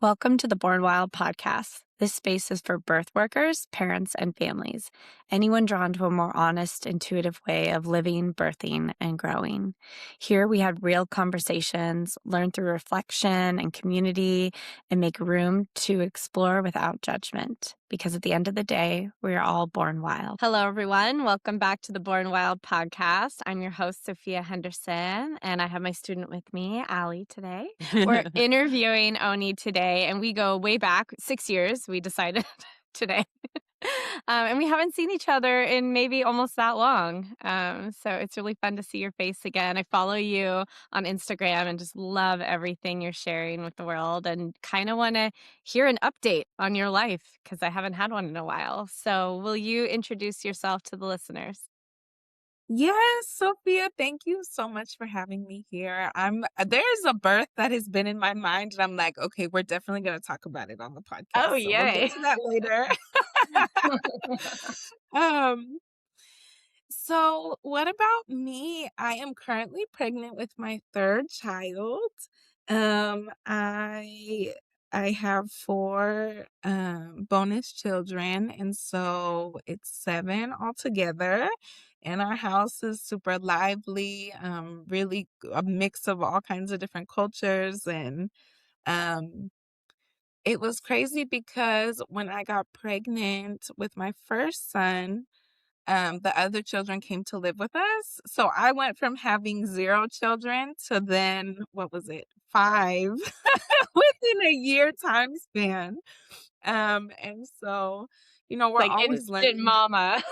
Welcome to the Born Wild podcast. This space is for birth workers, parents, and families. Anyone drawn to a more honest, intuitive way of living, birthing, and growing. Here we have real conversations, learn through reflection and community, and make room to explore without judgment. Because at the end of the day, we are all born wild. Hello, everyone. Welcome back to the Born Wild podcast. I'm your host, Sophia Henderson, and I have my student with me, Allie, today. We're interviewing Oni today, and we go way back 6 years, we decided today. And we haven't seen each other in maybe almost that long. So it's really fun to see your face again. I follow you on Instagram and just love everything you're sharing with the world and kind of want to hear an update on your life because I haven't had one in a while. So will you introduce yourself to the listeners? Yes, Sophia, thank you so much for having me here. There's a birth that has been in my mind, and I'm like, okay, we're definitely going to talk about it on the Oh, podcast. So we'll get yay. to that later. um, so what about me? I am currently pregnant with my third child. I have four bonus children, and so it's seven altogether. And our house is super lively, really a mix of all kinds of different cultures. And um, it was crazy because when I got pregnant with my first son, the other children came to live with us. So I went from having 0 children to then, what was it? 5 within a year time span. And so, we're Like always instant learning. mama.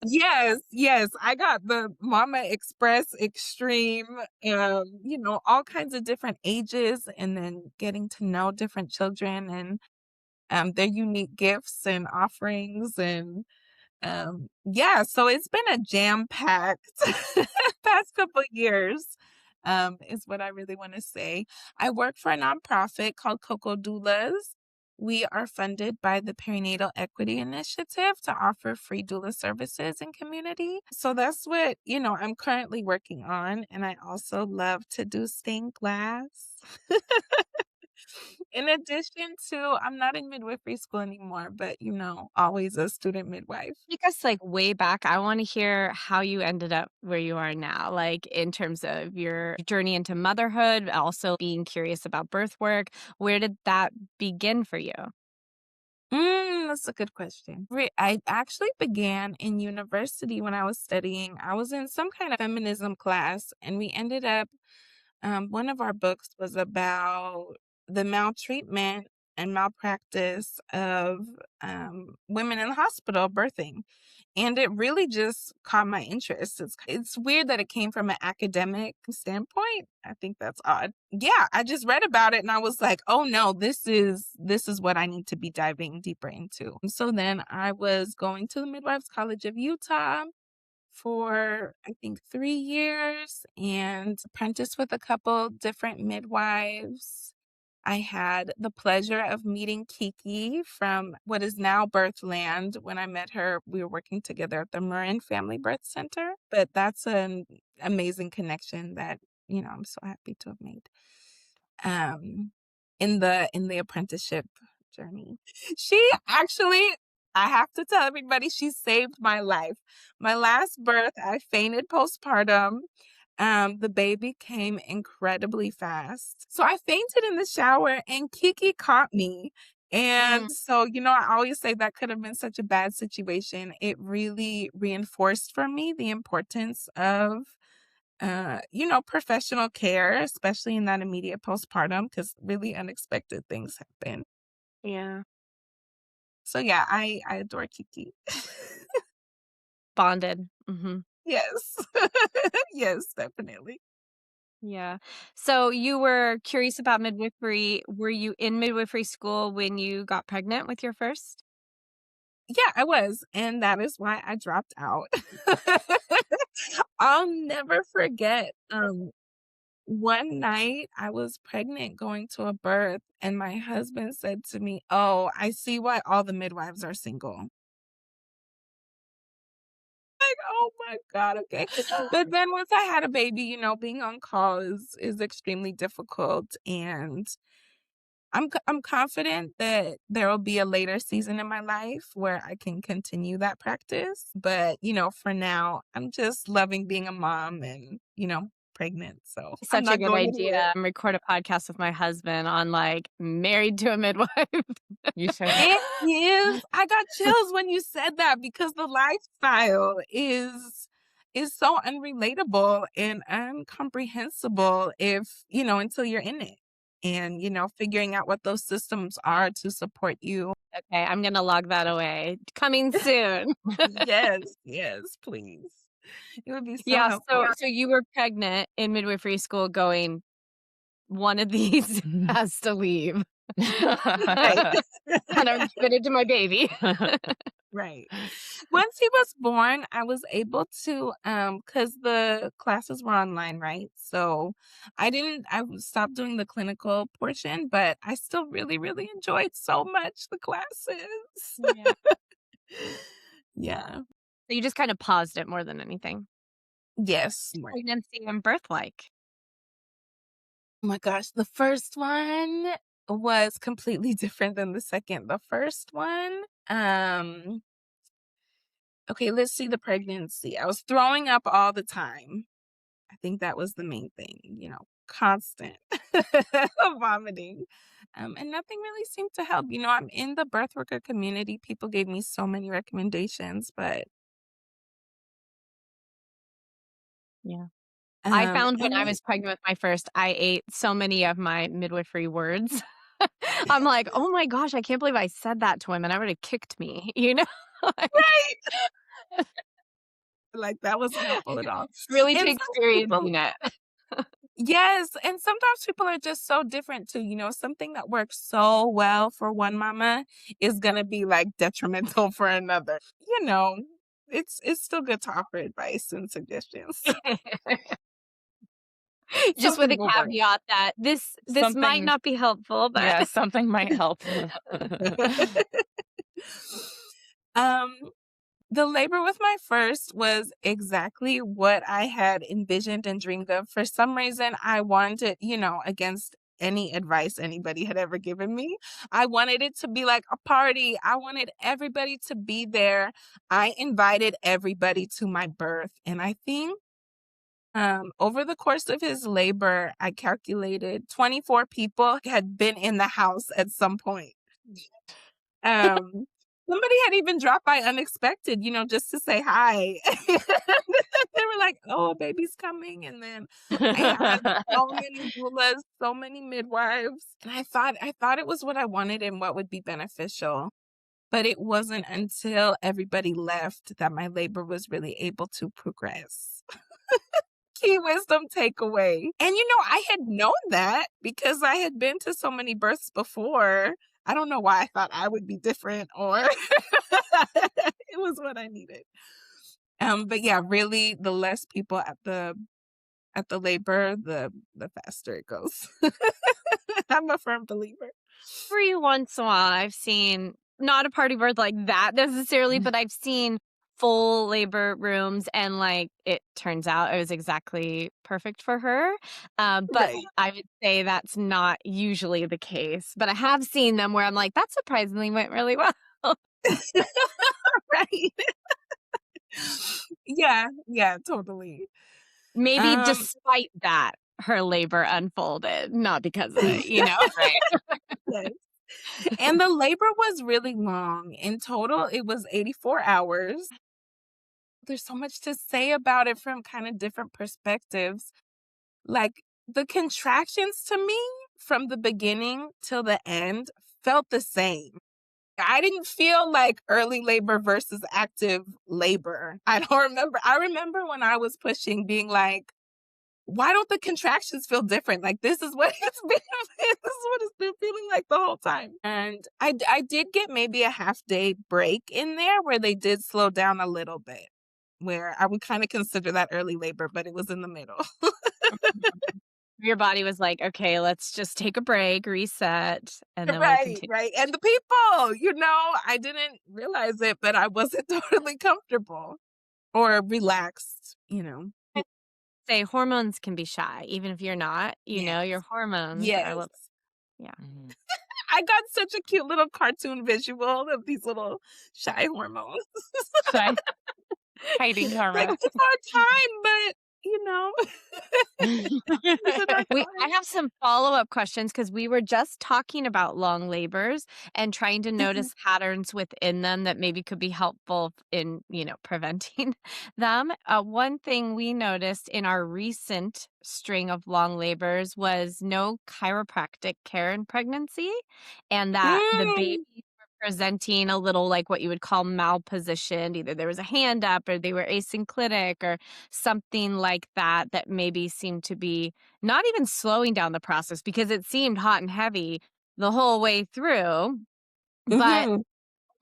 Yes, yes. I got the Mama Express Extreme, all kinds of different ages, and then getting to know different children and their unique gifts and offerings. And yeah, so it's been a jam-packed past couple years, is what I really want to say. I work for a nonprofit called Coco Doulas. We are funded by the Perinatal Equity Initiative to offer free doula services in community. So that's what, I'm currently working on. And I also love to do stained glass. In addition to, I'm not in midwifery school anymore, but always a student midwife. Take us like way back. I want to hear how you ended up where you are now, like in terms of your journey into motherhood, also being curious about birth work. Where did that begin for you? That's a good question. I actually began in university when I was studying. I was in some kind of feminism class, and we ended up, one of our books was about the maltreatment and malpractice of women in the hospital birthing. And it really just caught my interest. It's weird that it came from an academic standpoint. I think that's odd. Yeah, I just read about it and I was like, "Oh no, this is what I need to be diving deeper into." So then I was going to the Midwives College of Utah for I think 3 years and apprenticed with a couple different midwives. I had the pleasure of meeting Kiki from what is now Birthland. When I met her, we were working together at the Marin Family Birth Center. But that's an amazing connection that, I'm so happy to have made um in the apprenticeship journey. She actually, I have to tell everybody, she saved my life. My last birth, I fainted postpartum. The baby came incredibly fast. So I fainted in the shower and Kiki caught me. Mm, And so, I always say that could have been such a bad situation. It really reinforced for me the importance of professional care, especially in that immediate postpartum, because really unexpected things happen. yeah. So yeah, I adore Kiki. Bonded. Hmm. Yes. Yes, definitely. Yeah. So you were curious about midwifery. Were you in midwifery school when you got pregnant with your first? Yeah, I was, and that is why I dropped out. I'll never forget, one night I was pregnant going to a birth, and my husband said to me, "Oh, I see why all the midwives are single." Like, "Oh my god, okay." But then once I had a baby, being on call is extremely difficult, and I'm confident that there will be a later season in my life where I can continue that practice, but, for now, I'm just loving being a mom and, pregnant, so I'm Such a not good going anywhere. idea. Record a podcast with my husband on, like, Married to a Midwife. You should. It is. I got chills when you said that because the lifestyle is so unrelatable and incomprehensible if, until you're in it and, figuring out what those systems are to support you. Okay, I'm gonna log that away. Coming soon. Yes, yes, please. It would be so Yeah, helpful. so you were pregnant in midwifery school going, "One of these has to leave, Right. and I'm committed to my baby." Right. Once he was born, I was able to, because the classes were online, right? So I stopped doing the clinical portion, but I still really, really enjoyed so much the classes. Yeah. Yeah. So you just kind of paused it more than anything. Yes. Pregnancy and birth like? Oh my gosh, the first one was completely different than the second. The first one, okay, let's see the pregnancy. I was throwing up all the time. I think that was the main thing, constant vomiting. And nothing really seemed to help. I'm in the birth worker community. People gave me so many recommendations, but Yeah. I found when and I then was pregnant with my first, I ate so many of my midwifery words. I'm like, "Oh my gosh, I can't believe I said that to him, and I would have kicked me," you know? Like, right, like that wasn't helpful at all. really And to some people experiencing it. Yes, and sometimes people are just so different too, something that works so well for one mama is gonna be, like, detrimental for another. It's still good to offer advice and suggestions. Just with Something a will work. caveat that this might Something not be helpful, but Yeah, something might help. Um, the labor with my first was exactly what I had envisioned and dreamed of. For some reason, I wanted, against any advice anybody had ever given me, I wanted it to be like a party. I wanted everybody to be there. I invited everybody to my birth. And I think over the course of his labor, I calculated 24 people had been in the house at some point. Um, Somebody had even dropped by unexpected, just to say hi. They were like, "Oh, a baby's coming," and then I had so many doulas, so many midwives, and I thought it was what I wanted and what would be beneficial, but it wasn't until everybody left that my labor was really able to progress. Key wisdom takeaway. And I had known that because I had been to so many births before. I don't know why I thought I would be different or it was what I needed. But yeah, really the less people at the labor, the faster it goes. I'm a firm believer. every once in a while, I've seen not a party birth like that necessarily, but I've seen full labor rooms, and like it turns out it was exactly perfect for her. But Right. I would say that's not usually the case. But I have seen them where I'm like, that surprisingly went really well. Right. Yeah, yeah, totally. Maybe Um despite that, her labor unfolded, not because of it, you know? Right. yes. And the labor was really long. In total, it was 84 hours. There's so much to say about it from kind of different perspectives. Like the contractions to me from the beginning till the end felt the same. I didn't feel like early labor versus active labor. I don't remember. I remember when I was pushing being like, why don't the contractions feel different? Like this is what it's been feeling like the whole time. And I did get maybe a half day break in there where they did slow down a little bit, where I would kind of consider that early labor, but it was in the middle. Your body was like, okay, let's just take a break, reset, and then we'll Right, continue. right. And the people, I didn't realize it, but I wasn't totally comfortable or relaxed. Say hormones can be shy, even if you're not, Yes. your hormones are a Yes. little, yeah. Mhm. I got such a cute little cartoon visual of these little shy hormones. Shy hiding Like, hormones. it's our time, but, you know, is it our I time? have some follow-up questions because we were just talking about long labors and trying to Mhm. notice patterns within them that maybe could be helpful in, preventing them. One thing we noticed in our recent string of long labors was no chiropractic care in pregnancy, and that the babies Mm. were presenting a little like what you would call malpositioned. Either there was a hand up or they were asynclitic or something like that that maybe seemed to be not even slowing down the process because it seemed hot and heavy the whole way through, but Mhm.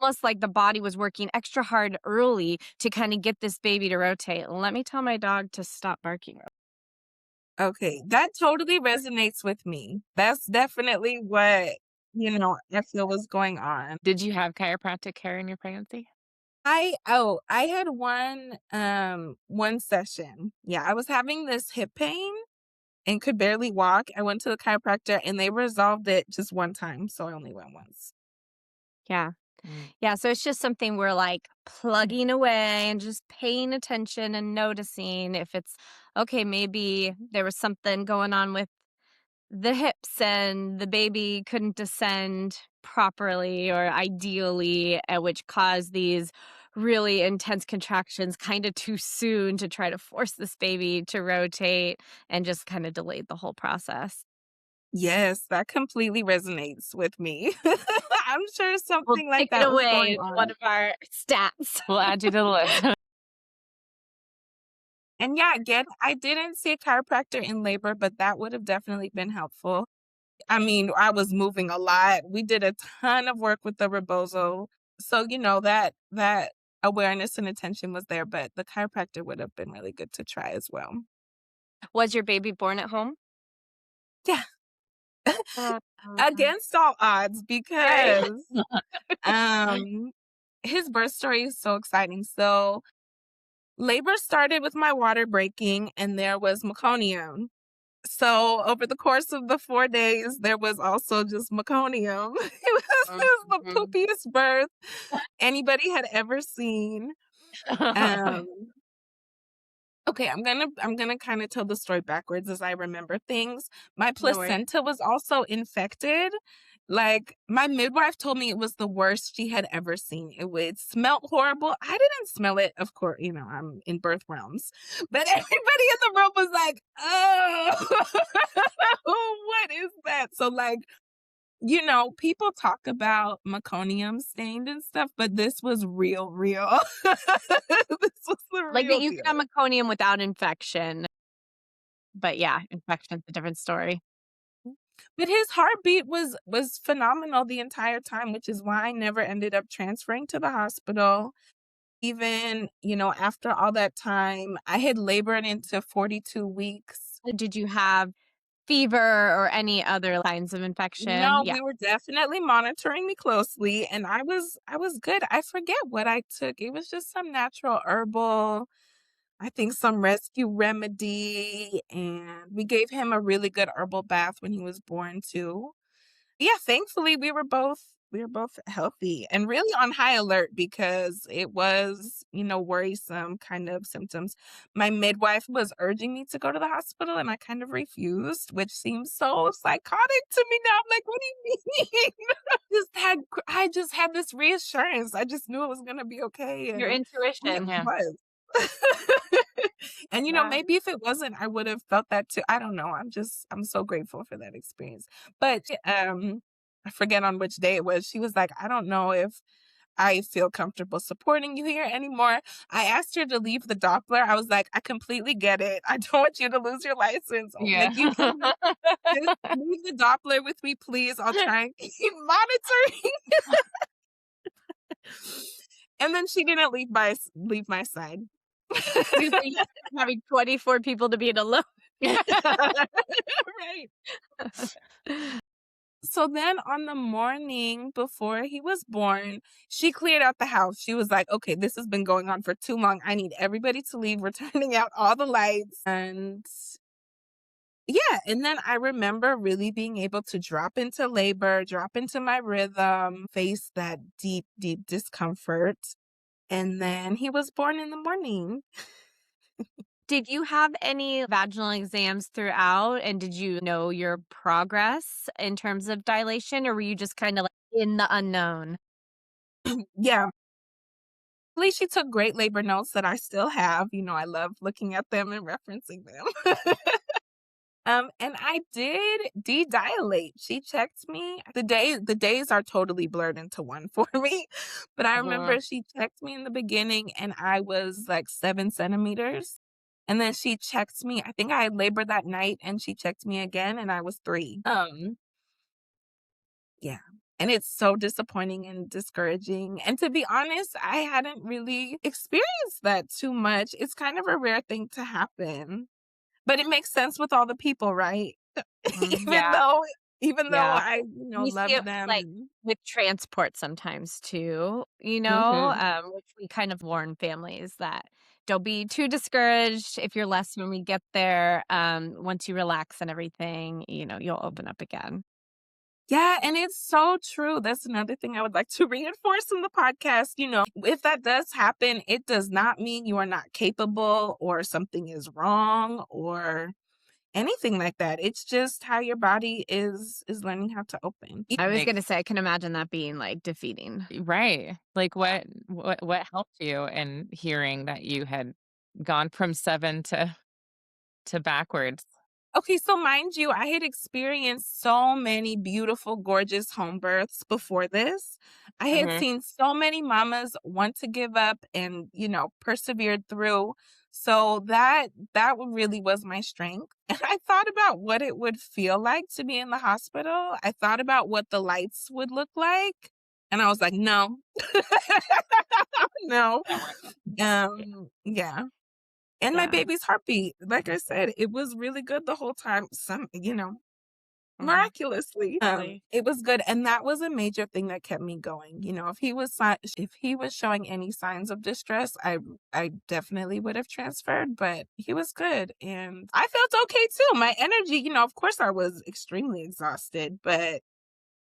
almost like the body was working extra hard early to kind of get this baby to rotate. Let me tell my dog to stop barking. Okay, that totally resonates with me. That's definitely what, I feel was going on. Did you have chiropractic care in your pregnancy? I had one session. Yeah, I was having this hip pain and could barely walk. I went to the chiropractor and they resolved it just one time, so I only went once. Yeah. Mm. Yeah. So it's just something we're like plugging away and just paying attention and noticing if it's okay, maybe there was something going on with the hips and the baby couldn't descend properly or ideally, which caused these really intense contractions kind of too soon to try to force this baby to rotate and just kind of delayed the whole process. Yes, that completely resonates with me. I'm sure We'll something like take it that was away going in one on. of our stats. We'll add you to the list. And yeah, again, I didn't see a chiropractor in labor, but that would have definitely been helpful. I mean, I was moving a lot. We did a ton of work with the rebozo. So, that awareness and attention was there, but the chiropractor would have been really good to try as well. Was your baby born at home? Yeah. Uh, Against all odds right. because um his birth story is so exciting. So, labor started with my water breaking and there was meconium. So over the course of the 4 days, there was also just meconium. It was the Mhm. poopiest birth anybody had ever seen. Um, okay, I'm gonna kinda tell the story backwards as I remember things. My No worries. placenta was also infected. Like, my midwife told me it was the worst she had ever seen. It smelled horrible. I didn't smell it, of course, I'm in birth realms, but everybody in the room was like, "Oh, what is that?" So, like, people talk about meconium stained and stuff, but this was real, real. This was the Like that real you can have deal. meconium without infection. But yeah, infection's a different story. But his heartbeat was phenomenal the entire time, which is why I never ended up transferring to the hospital. Even, after all that time, I had labored into 42 weeks. Did you have fever or any other signs of infection? No, Yeah. we were definitely monitoring me closely and I was good. I forget what I took. It was just some natural herbal, I think some rescue remedy, and we gave him a really good herbal bath when he was born too. Yeah, thankfully we were both healthy and really on high alert because it was, worrisome kind of symptoms. My midwife was urging me to go to the hospital and I kind of refused, which seems so psychotic to me now. I'm like, what do you mean? I just had this reassurance. I just knew it was gonna be okay Your and it intuition. Yeah. was. And Yeah. maybe if it wasn't, I would have felt that too. I don't know. I'm so grateful for that experience. But I forget on which day it was. She was like, I don't know if I feel comfortable supporting you here anymore. I asked her to leave the Doppler. I was like, I completely get it. I don't want you to lose your license. Yeah. Like, you can just leave the Doppler with me, please. I'll try and keep monitoring. And then she didn't leave my side. You think having 24 people to be alone. Right. So then on the morning before he was born, she cleared out the house. She was like, okay, this has been going on for too long. I need everybody to leave. We're turning out all the lights. And Yeah, and then I remember really being able to drop into labor, drop into my rhythm, face that deep, deep discomfort, and then he was born in the morning. Did you have any vaginal exams throughout, and did you know your progress in terms of dilation, or were you just kinda, like, in the unknown? Yeah. At least she took great labor notes that I still have, I love looking at them and referencing them. And I did de-dilate. She checked me. The days are totally blurred into one for me, but I Mhm. remember she checked me in the beginning and I was like 7 centimeters. And then she checked me. I think I had labor that night and she checked me again and I was 3. Yeah. And it's so disappointing and discouraging. And to be honest, I hadn't really experienced that too much. It's kind of a rare thing to happen. But it makes sense with all the people, right? Even Yeah, though even though yeah. I, We see it, loved them like, and with transport sometimes too, Mhm. which we kind of warn families that don't be too discouraged if you're less when we get there. Once you relax and everything, you'll open up again. Yeah, and it's so true. That's another thing I would like to reinforce in the podcast, if that does happen, it does not mean you are not capable or something is wrong or anything like that. It's just how your body is learning how to open. I was Like gonna say, I can imagine that being, like, defeating. right. Like what helped you in hearing that you had gone from 7 to backwards? Okay, so mind you, I had experienced so many beautiful, gorgeous home births before this. I had Mhm. seen so many mamas want to give up and, persevered through. So that really was my strength. And I thought about what it would feel like to be in the hospital. I thought about what the lights would look like. And I was like, no. No. Not worth it. Yeah. Yeah. And my Yeah. baby's heartbeat, like I said, it was really good the whole time. Mhm. Miraculously, Really. it was good, and that was a major thing that kept me going. If he was showing any signs of distress, I definitely would have transferred, but he was good, and I felt okay too. My energy, of course, I was extremely exhausted, but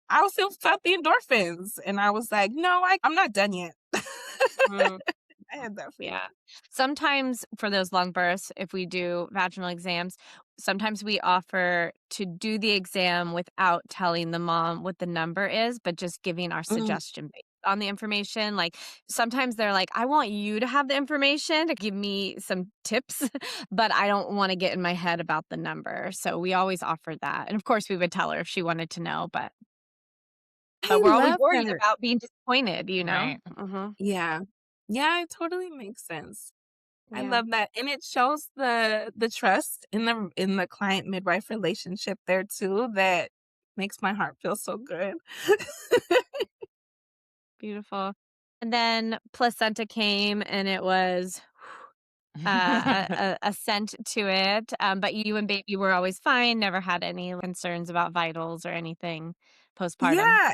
I still felt the endorphins, and I was like, no, I'm not done yet. Mm. I had that Yeah. feeling. Sometimes for those long births, if we do vaginal exams, sometimes we offer to do the exam without telling the mom what the number is, but just giving our Mm. suggestion based on the information. Like sometimes they're like, I want you to have the information to give me some tips, but I don't want to get in my head about the number. So we always offer that. And of course we would tell her if she wanted to know, but I we're always love worried that. about being disappointed. Right. Mhm. Yeah. Yeah, it totally makes sense. I Yeah. love that, and it shows the trust in the client midwife relationship there too that makes my heart feel so good. Beautiful. And then placenta came and it was a scent to it. But you and baby were always fine, never had any concerns about vitals or anything postpartum. Yeah,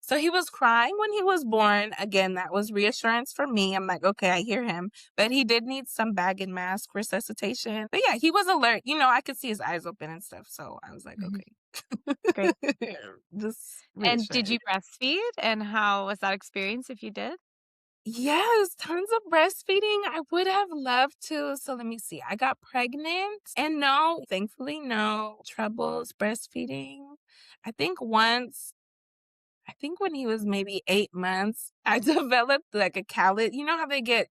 so he was crying when he was born. Again, that was reassurance for me. I'm like, "Okay, I hear him." But he did need some bag and mask resuscitation. But yeah, he was alert. I could see his eyes open and stuff, so I was like, Mhm. Great. "Okay." Just And did reassured. you breastfeed? And how was that experience if you did? Yes, tons of breastfeeding. I would have loved to. So let me see. I got pregnant and no, thankfully, no troubles breastfeeding. I think once, I think when he was maybe 8 months, I developed like a callus. You know how they get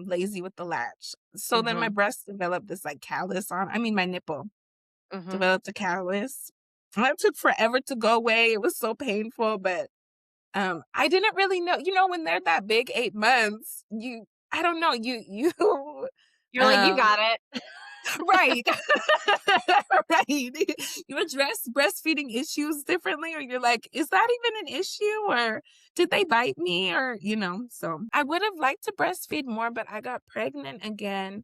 lazy with the latch? So then my Mhm. breast developed this like callus my nipple Mhm. developed a callus. And that took forever to go away. It was so painful, but I didn't really know, when they're that big, 8 months, I don't know, You're like, you um got it. right. Right. You address breastfeeding issues differently, or you're like, "Is that even an issue?" Or, "Did they bite me?" Or, so I would have liked to breastfeed more, but I got pregnant again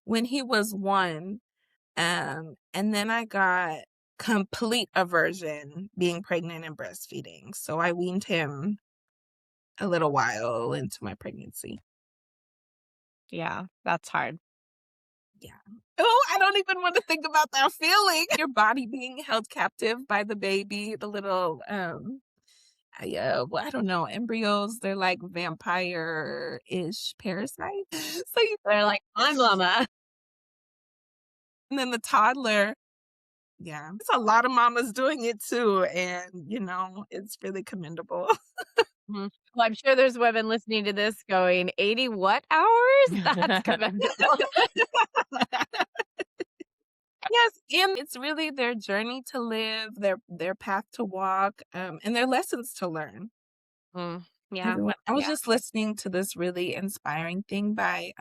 when he was 1, and then I got complete aversion being pregnant and breastfeeding, so I weaned him a little while into my pregnancy. Yeah, that's hard. Yeah. Oh, I don't even want to think about that feeling. Your body being held captive by the baby, the little, well, I don't know, embryos, they're like vampire-ish parasites. So you They're like, "I'm mama." and then the toddler. Yeah. It's a lot of mamas doing it too, and, it's really commendable. Mhm. Well, I'm sure there's women listening to this going, 80 what hours? That's commendable. Yes, and it's really their journey to live, their path to walk, and their lessons to learn. Mm, yeah, Everyone I was yeah. just listening to this really inspiring thing by,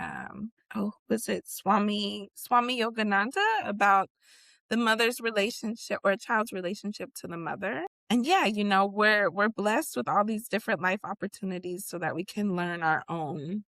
was it Swami Yogananda about the mother's relationship or a child's relationship to the mother. And yeah, we're blessed with all these different life opportunities so that we can learn our own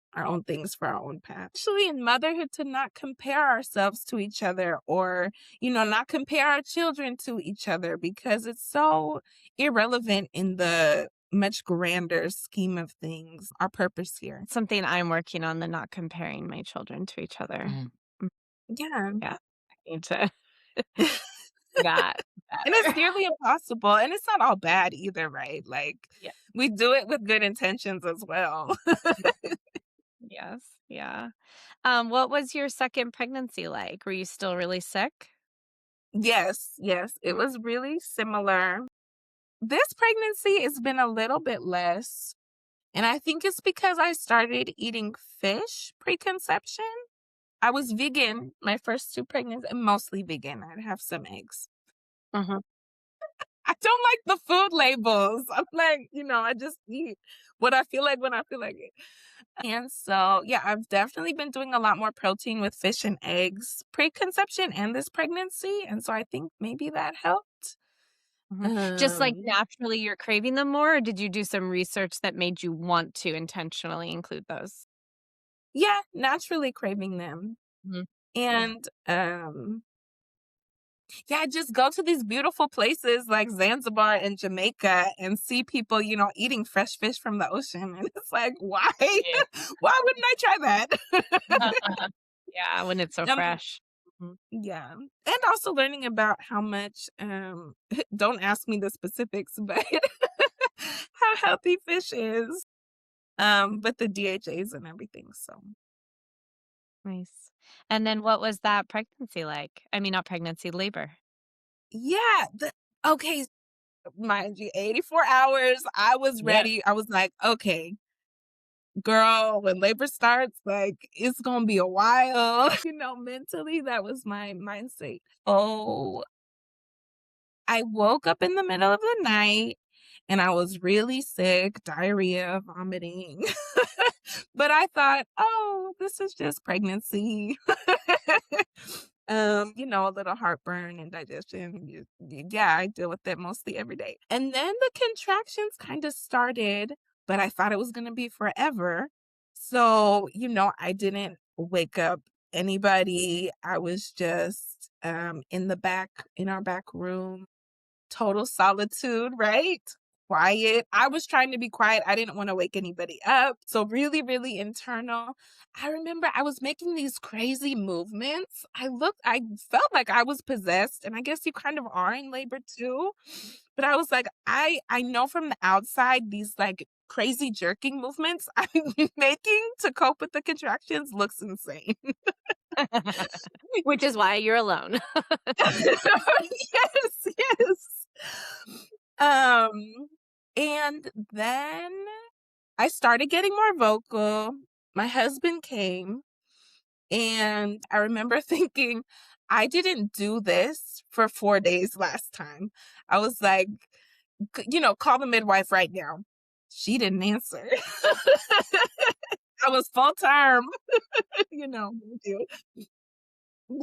things for our own path. Actually, in motherhood, to not compare ourselves to each other or, not compare our children to each other because it's so irrelevant in the much grander scheme of things, our purpose here. Something I'm working on, the not comparing my children to each other. Mhm. Mm, Yeah. yeah, I need to do that And it's better. nearly impossible, and it's not all bad either, right? Like, Yeah. we do it with good intentions as well. Yes, yeah. What was your second pregnancy like? Were you still really sick? Yes, yes, it was really similar. This pregnancy has been a little bit less, and I think it's because I started eating fish preconception. I was vegan my first 2 pregnancies, mostly vegan. I'd have some eggs. Mhm. I don't like the food labels. I'm like, I just eat what I feel like when I feel like it. And so, yeah, I've definitely been doing a lot more protein with fish and eggs pre-conception and this pregnancy. And so I think maybe that helped. Mhm. Just, like, Um, naturally you're craving them more, or did you do some research that made you want to intentionally include those? yeah, naturally craving them. Mhm. Yeah. And yeah, just go to these beautiful places like Zanzibar and Jamaica and see people, eating fresh fish from the ocean. And it's like, why? Yeah. Why wouldn't I try that? Yeah, when it's so Um, fresh. Mhm. yeah. And also learning about how much, don't ask me the specifics, but how healthy fish is, but the DHAs and everything. So, Nice. And then what was that pregnancy like? I mean, not pregnancy, labor. yeah. Okay, mind you, 84 hours. I was Yeah. ready. I was like, okay, girl, when labor starts, like, it's gonna be a while. Mentally, that was my mindset. Oh, I woke up in the middle of the night and I was really sick, diarrhea, vomiting. But I thought, oh, this is just pregnancy. A little heartburn and digestion. Yeah, I deal with that mostly every day. And then the contractions kind of started, but I thought it was going to be forever. So, I didn't wake up anybody. I was just in our back room, total solitude, right? Quiet. I was trying to be quiet. I didn't want to wake anybody up. So really, really internal. I remember I was making these crazy movements. I felt like I was possessed, and I guess you kind of are in labor too. But I was like, I know from the outside these like crazy jerking movements I'm making to cope with the contractions looks insane. Which is why you're alone. Yes, yes. Um, and then I started getting more vocal. My husband came, and I remember thinking, I didn't do this for 4 days last time. I was like, call the midwife right now. She didn't answer. I was full term, dude.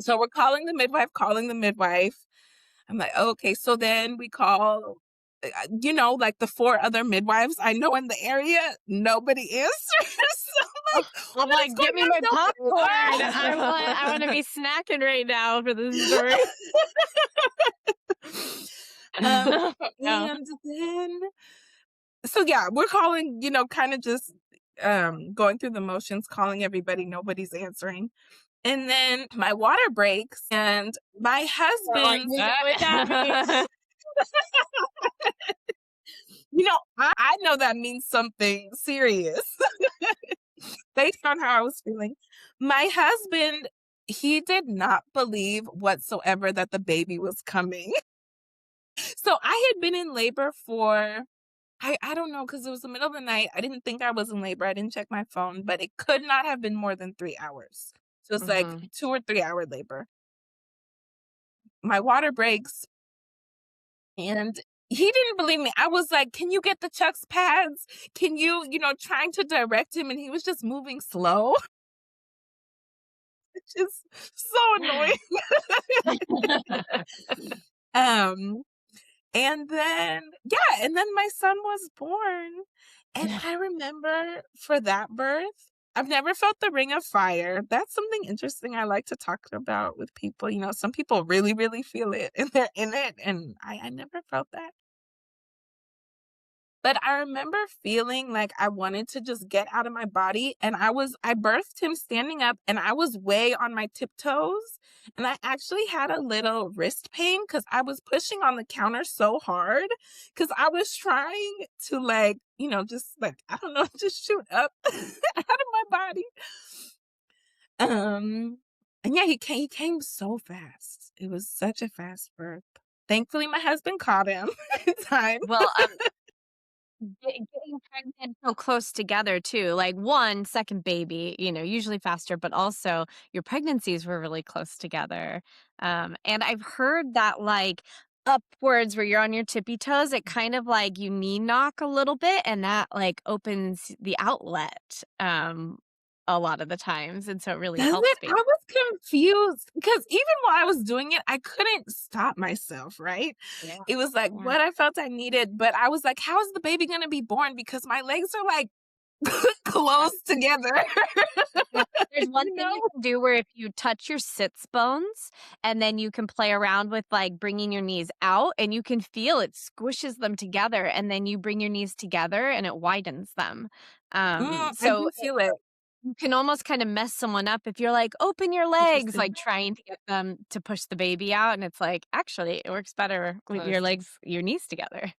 So we're calling the midwife. I'm like, okay. So then we call, like the 4 other midwives I know in the area. Nobody answers. So I'm like, I'm what is like, going "Give me my popcorn. I on? wanna be snacking right now for this story." um, No. and then, so yeah, we're calling, kind of just going through the motions, calling everybody. Nobody's answering. And then my water breaks, and my husband, You know what that means. I know that means something serious based on how I was feeling. My husband, he did not believe whatsoever that the baby was coming. So I had been in labor for, I don't know, because it was the middle of the night. I didn't think I was in labor. I didn't check my phone, but it could not have been more than 3 hours. So it's like 2 or 3 hour labor. My water breaks, and he didn't believe me. I was like, "Can you get the Chuck's pads? Can you," trying to direct him, and he was just moving slow. It's just so annoying. Um, and then my son was born. And I remember for that birth, I've never felt the ring of fire. That's something interesting I like to talk about with people. Some people really, really feel it and they're in it. And I never felt that. But I remember feeling like I wanted to just get out of my body. And I birthed him standing up, and I was way on my tiptoes. And I actually had a little wrist pain because I was pushing on the counter so hard because I was trying to, like, just like, I don't know, just shoot up out of my body. And yeah, he came so fast. It was such a fast birth. Thankfully, my husband caught him in time. Well, getting pregnant so close together too, like one second baby, usually faster, but also your pregnancies were really close together. And I've heard that like upwards where you're on your tippy toes, it kind of like you knee knock a little bit, and that like opens the outlet a lot of the times, and so it really Does helps it? I baby. was confused because even while I was doing it, I couldn't stop myself, right? Yeah. It was like Yeah. what I felt I needed, but I was like, how is the baby going to be born? Because my legs are like close together. Yeah, there's one You thing you know? can do where if you touch your sits bones, and then you can play around with like bringing your knees out, and you can feel it squishes them together, and then you bring your knees together and it widens them. I So do feel it. you can almost kind of mess someone up if you're like, open your legs, Interesting. like trying to get them to push the baby out. And it's like, actually, it works better with your Close. legs, your knees together.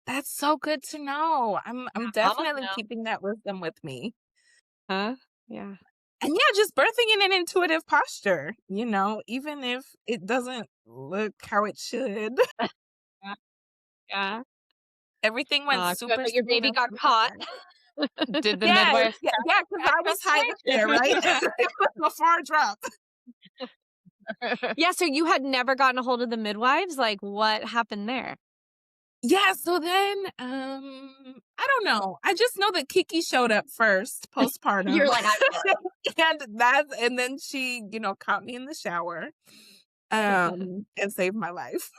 That's so good to know. I'm Mamas definitely know. keeping that wisdom with me. Huh? Yeah. And yeah, just birthing in an intuitive posture, even if it doesn't look how it should. Yeah. Yeah. Everything went Good, super but your smooth baby and got caught. perfect. Did the Yes, midwife yeah, catch yeah, you because at I some was high up there, right? point? It was a far drop. Yeah, so you had never gotten a hold of the midwives? Like, what happened there? Yeah, so then, I don't know. I just know that Kiki showed up first postpartum. You're like, "I'm And then she, caught me in the shower, and saved my life.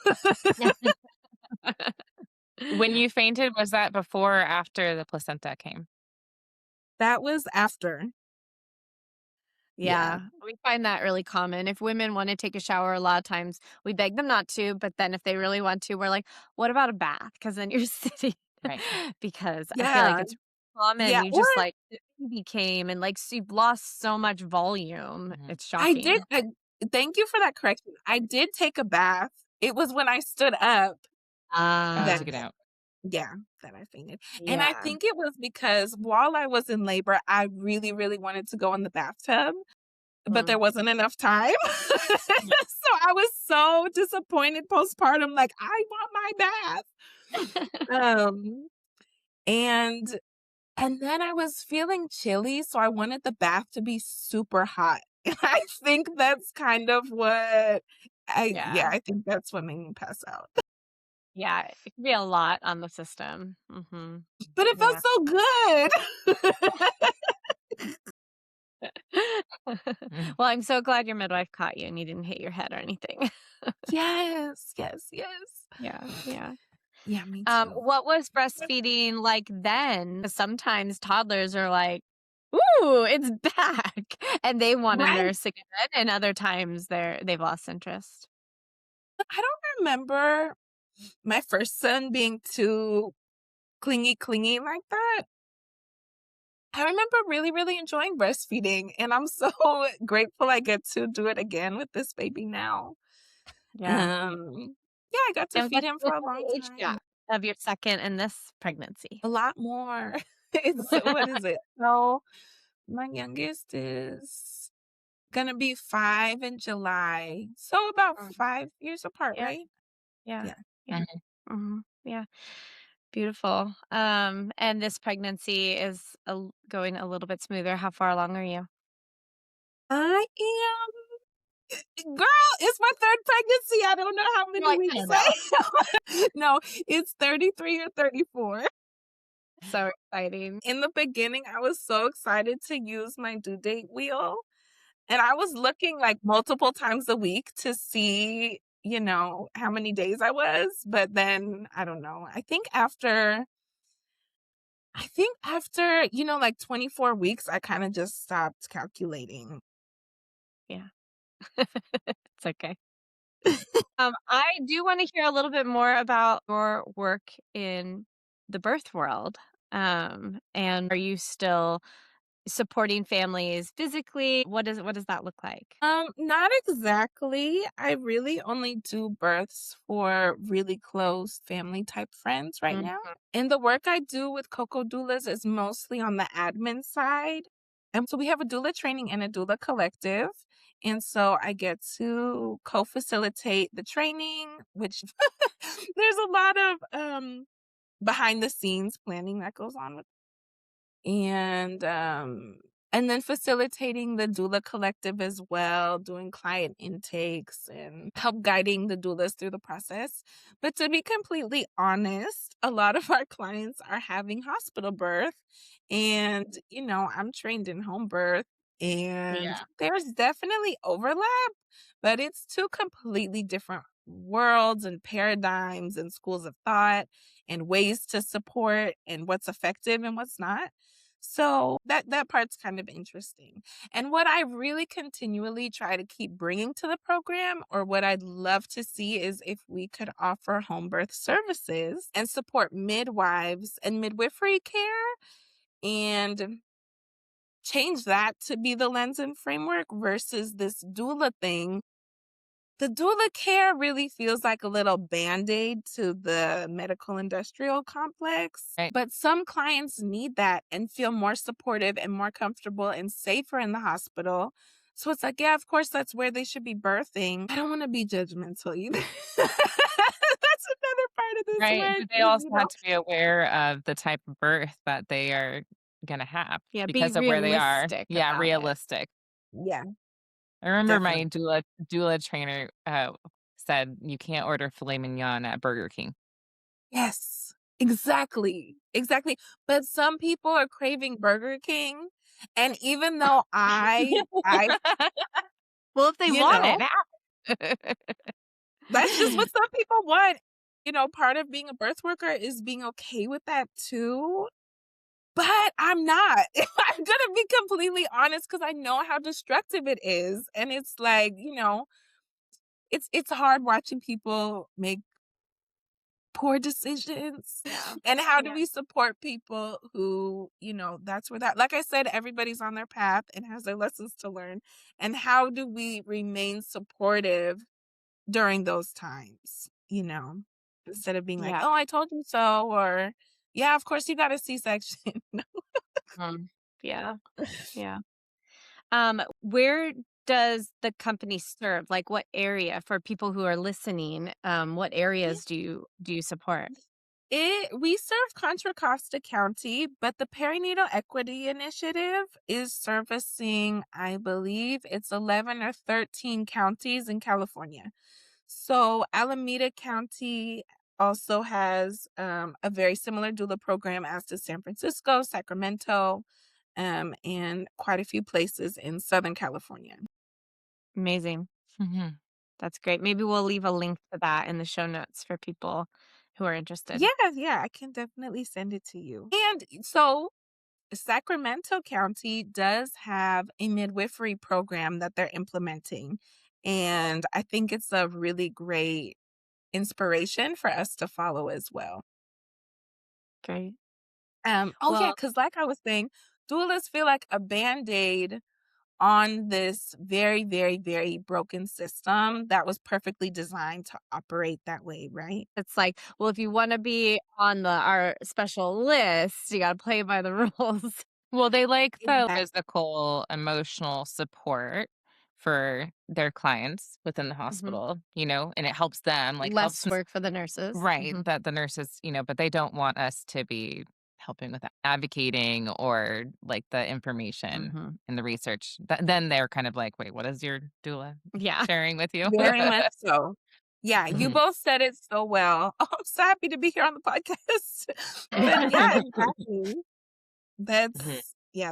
When you fainted, was that before or after the placenta came? That was after. Yeah. Yeah, we find that really common. If women wanna take a shower, a lot of times we beg them not to, but then if they really want to, we're like, "What about a bath?" Because then you're sitting Right. because I feel like Yeah. it's common. Yeah, You or just, like, the baby came and, like, so you've lost so much volume. Mhm. It's shocking. thank you for that correction. I did take a bath. It was when I stood up Oh, that to get out. yeah, that I fainted. And I Yeah. think it was because while I was in labor, I really, really wanted to go in the bathtub, but Mm. there wasn't enough time. So I was so disappointed postpartum, like, I want my bath. Um, and and then I was feeling chilly, so I wanted the bath to be super hot. And I think that's kind of what Yeah. I think that's what made me pass out. Yeah, it can be a lot on the system. Mhm. But it felt Yeah. so good. Mm. Well, I'm so glad your midwife caught you and you didn't hit your head or anything. Yes, yes, yes. Yeah, yeah. Yeah, me too. What was breastfeeding like then? 'Cause sometimes toddlers are like, "Ooh, it's back," and they wanna Right. nurse again, and other times they've lost interest. I don't remember my first son being too clingy like that. I remember really, really enjoying breastfeeding, and I'm so grateful I get to do it again with this baby now. Yeah. Yeah, I got to And feed him for what's a long the age time. gap of your second and this pregnancy? A lot more. It's what is it? So, my youngest is gonna be 5 in July, so about Mm, 5 years apart, yeah, right? yeah, Yeah. yeah. Yeah, beautiful. And this pregnancy is going a little bit smoother. How far along are you? I am girl, it's my 3rd pregnancy, I don't know how You're many like, I weeks don't know. I am. No, it's 33 or 34. So exciting. In the beginning, I was so excited to use my due date wheel, and I was looking, like, multiple times a week to see, how many days I was, but then, I don't know, I think after, like, 24 weeks, I kinda just stopped calculating. Yeah, it's okay. I do want to hear a little bit more about your work in the birth world. And are you still supporting families physically? What does that look like? Not exactly. I really only do births for really close family type friends right Mhm. now. And the work I do with Coco Doulas is mostly on the admin side. And so we have a doula training and a doula collective. And so I get to co-facilitate the training, which there's a lot of behind the scenes planning that goes on with and and then facilitating the doula collective as well, doing client intakes and help guiding the doulas through the process. But to be completely honest, a lot of our clients are having hospital birth, and I'm trained in home birth, and Yeah. there's definitely overlap, but it's two completely different worlds and paradigms and schools of thought and ways to support and what's effective and what's not. So that part's kind of interesting. And what I really continually try to keep bringing to the program, or what I'd love to see, is if we could offer home birth services and support midwives and midwifery care and change that to be the lens and framework versus this doula thing. The doula care really feels like a little band-aid to the medical industrial complex, Right. but some clients need that and feel more supportive and more comfortable and safer in the hospital. So it's like, yeah, of course, that's where they should be birthing. I don't want to be judgmental either. That's another part of this Right, work but they is, also have to be aware of the type of birth that they are gonna have Yeah, be because of where they are. realistic Yeah, about it. realistic. yeah, I remember my definitely. doula trainer, said, "You can't order filet mignon at Burger King." Yes, exactly, exactly. But some people are craving Burger King, and even though I Well, if they you want know, it, that's just what some people want. Part of being a birth worker is being okay with that too, but I'm not. I'm gonna be completely honest because I know how destructive it is, and it's like, it's hard watching people make poor decisions. Yeah. And how do Yeah. we support people who, that's where that, like I said, everybody's on their path and has their lessons to learn. And how do we remain supportive during those times, instead of being like, Yeah. oh, I told you so, or yeah, of course you got a C-section. No. Mhm. Yeah. Yeah. Where does the company serve? Like, what area for people who are listening? What Yeah. areas do you support? We serve Contra Costa County, but the Perinatal Equity Initiative is servicing, I believe it's 11 or 13 counties in California. So Alameda County also has a very similar doula program as to San Francisco, Sacramento, and quite a few places in Southern California. Amazing. Mhm. That's great. Maybe we'll leave a link to that in the show notes for people who are interested. Yeah, yeah, I can definitely send it to you. And so Sacramento County does have a midwifery program that they're implementing. And I think it's a really great inspiration for us to follow as well. Great. Oh yeah, Well, because like I was saying, doulas feel like a Band-Aid on this very, very, very broken system that was perfectly designed to operate that way, right? It's like, well, if you wanna be on our special list, you gotta play by the rules. Well, they like the Exactly. physical, emotional support for their clients within the Mhm. hospital, and it helps them, like, Less helps work for the nurses. right, Mhm. that the nurses, but they don't want us to be helping with advocating or, like, the information Mhm. and the research. Then they're kind of like, "Wait, what is your doula Yeah. sharing with you?" Very much so. Yeah, you Mhm. both said it so well. Oh, I'm so happy to be here on the podcast. But yeah, exactly. Mhm.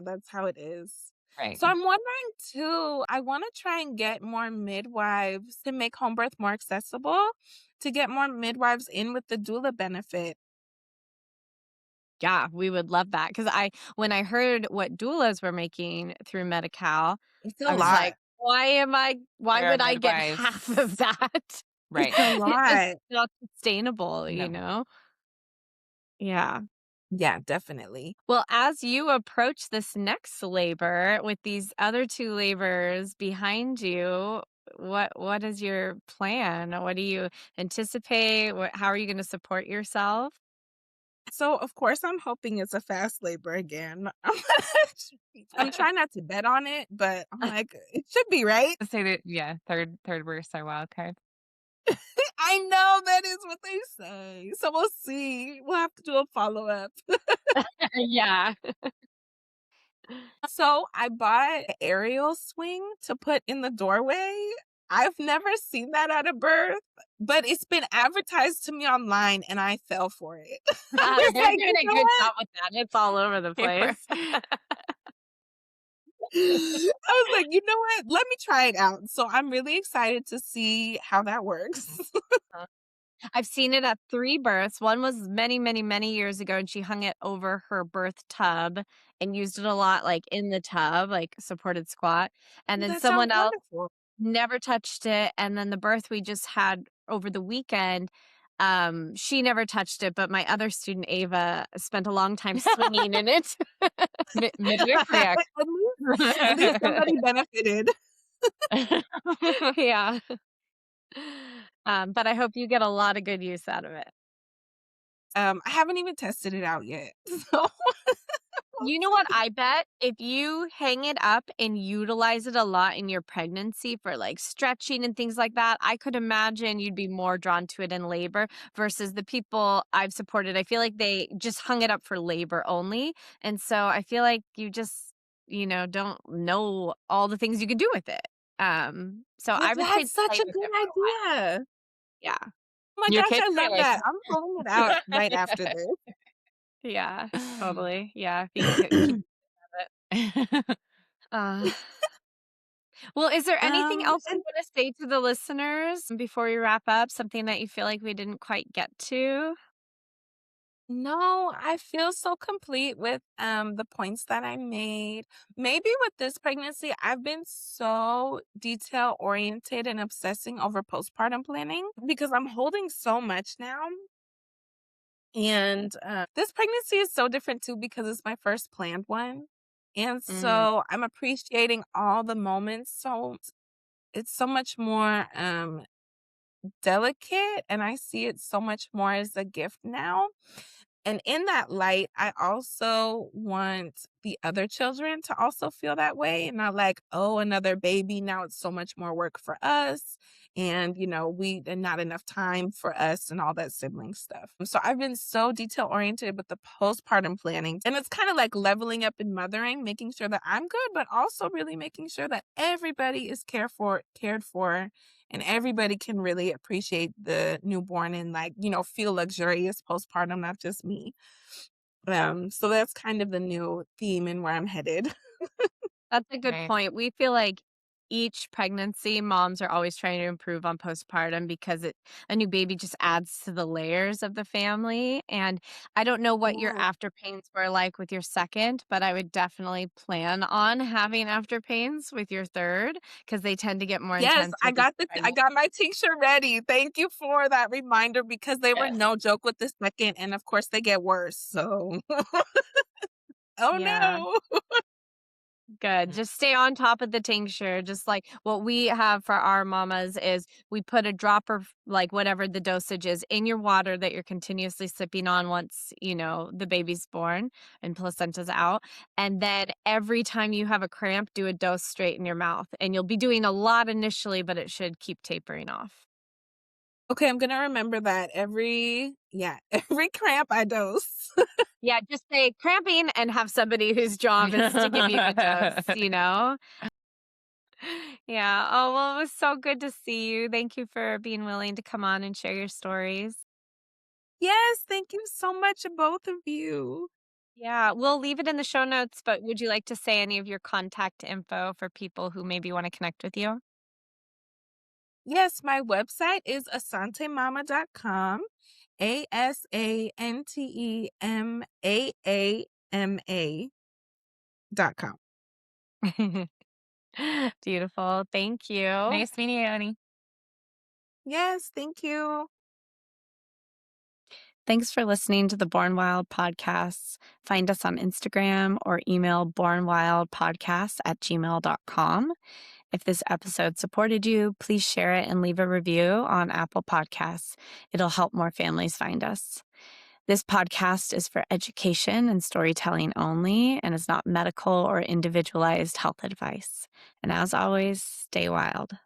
That's how it is. Right. So I'm wondering too, I want to try and get more midwives to make home birth more accessible, to get more midwives in with the doula benefit. Yeah, we would love that because when I heard what doulas were making through Medi-Cal, It's a I was lot. like, why There are would I get half of midwives. that? It's Right. a It's just lot. not sustainable, you No. know? Yeah. Yeah, definitely. Well, as you approach this next labor with these other 2 labors behind you, what is your plan? What do you anticipate? How are you gonna support yourself? So of course I'm hoping it's a fast labor again. I'm trying not to bet on it, but I'm like, it should be right. Say that, yeah, third bursts are wild cards. I know that is what they say. So we'll see. We'll have to do a follow-up. Yeah. So I bought an aerial swing to put in the doorway. I've never seen that at a birth, but it's been advertised to me online and I fell for it. I was You're like, doing you a know good what? job with that. It's all over the You were place. I was like, you know what? Let me try it out. So I'm really excited to see how that works. I've seen it at 3 births. One was many, many, many years ago, and she hung it over her birth tub and used it a lot, like, in the tub, like, supported squat, and then That sounds someone else wonderful. never touched it, and then the birth we just had over the weekend, she never touched it, but my other student, Ava, spent a long time swinging in it. midwifery act. At least somebody benefited. Yeah. But I hope you get a lot of good use out of it. I haven't even tested it out yet. So we'll You know what? see. I bet if you hang it up and utilize it a lot in your pregnancy for like stretching and things like that, I could imagine you'd be more drawn to it in labor versus the people I've supported. I feel like they just hung it up for labor only. And so I feel like you just, don't know all the things you can do with it. So I would say That's such play a with good it for a while. idea. Yeah. Oh my Your gosh, kids I are love like that. I'm pulling it out right after this. Yeah. Totally. Yeah. If you can keep it. Uh, Well, is there anything else you And wanna say to the listeners before we wrap up? Something that you feel like we didn't quite get to? no, I feel so complete with the points that I made. Maybe with this pregnancy, I've been so detail oriented and obsessing over postpartum planning because I'm holding so much now. And this pregnancy is so different too because it's my first planned one. And Mm, so I'm appreciating all the moments. So it's so much more delicate and I see it so much more as a gift now. And in that light, I also want the other children to also feel that way and not like, oh, another baby. Now it's so much more work for us. And, and not enough time for us and all that sibling stuff. So I've been so detail oriented with the postpartum planning. And it's kind of like leveling up in mothering, making sure that I'm good, but also really making sure that everybody is cared for, and everybody can really appreciate the newborn and like, feel luxurious postpartum, not just me. So that's kind of the new theme and where I'm headed. that's a good right. point. We feel like each pregnancy, moms are always trying to improve on postpartum because a new baby just adds to the layers of the family, and I don't know what your Yeah. after pains were like with your second, but I would definitely plan on having after pains with your third because they tend to get more Yes, intense I with each got I pregnancy. got my tincture ready. Thank you for that reminder because they were Yeah. no joke with the second, and of course they get worse. So Oh, Yeah. no. Good. Just stay on top of the tincture. Just like what we have for our mamas is we put a drop of like whatever the dosage is in your water that you're continuously sipping on once, the baby's born and placenta's out. And then every time you have a cramp, do a dose straight in your mouth. And you'll be doing a lot initially, but it should keep tapering off. Okay, I'm gonna remember that every cramp I dose. Yeah, just say cramping and have somebody whose job is to give you a dose. Yeah. Oh, well, it was so good to see you. Thank you for being willing to come on and share your stories. Yes, thank you so much, both of you. Yeah, we'll leave it in the show notes, but would you like to say any of your contact info for people who maybe want to connect with you? Yes, my website is asantemama.com, ASANTEMAAMA.com. Beautiful. Thank you. Nice meeting you, Annie. Yes, thank you. Thanks for listening to the Born Wild podcasts. Find us on Instagram or email bornwildpodcasts@gmail.com. If this episode supported you, please share it and leave a review on Apple Podcasts. It'll help more families find us. This podcast is for education and storytelling only and is not medical or individualized health advice. And as always, stay wild.